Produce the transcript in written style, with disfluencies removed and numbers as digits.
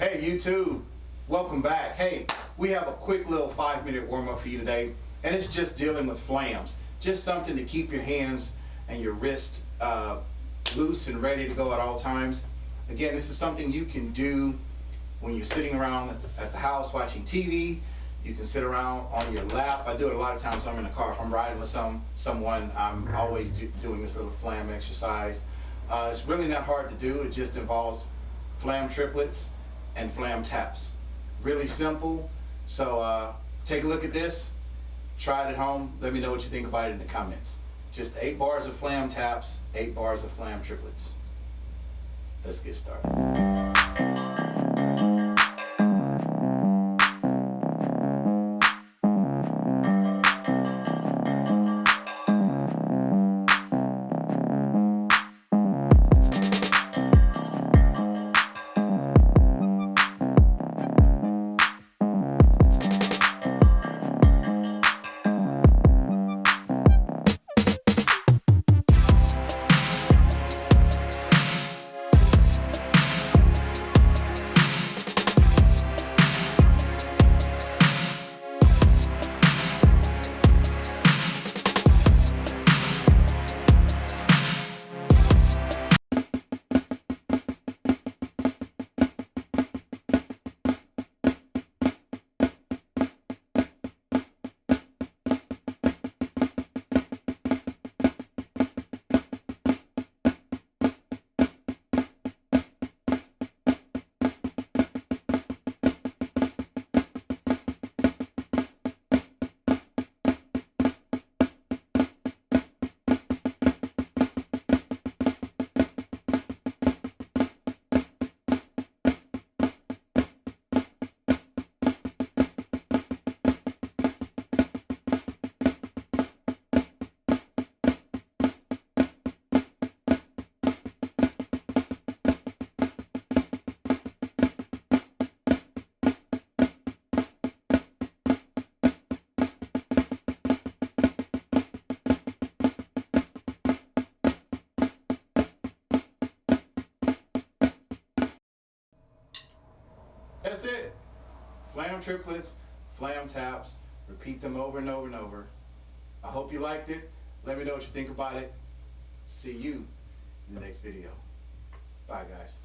Hey YouTube, welcome back. Hey, we have a quick little 5-minute warm-up for you today, and it's just dealing with flams. Just something to keep your hands and your wrist loose and ready to go at all times. Again, this is something you can do when you're sitting around at the house watching TV. You can sit around on your lap. I do it a lot of times when I'm in the car. If I'm riding with someone, I'm always doing this little flam exercise. It's really not hard to do. It just involves flam triplets and flam taps. Really simple. So take a look at this. Try it at home. Let me know what you think about it in the comments. Just 8 bars of flam taps, 8 bars of flam triplets. Let's get started. That's it. Flam triplets, flam taps. Repeat them over and over and over. I hope you liked it. Let me know what you think about it. See you in the next video. Bye, guys.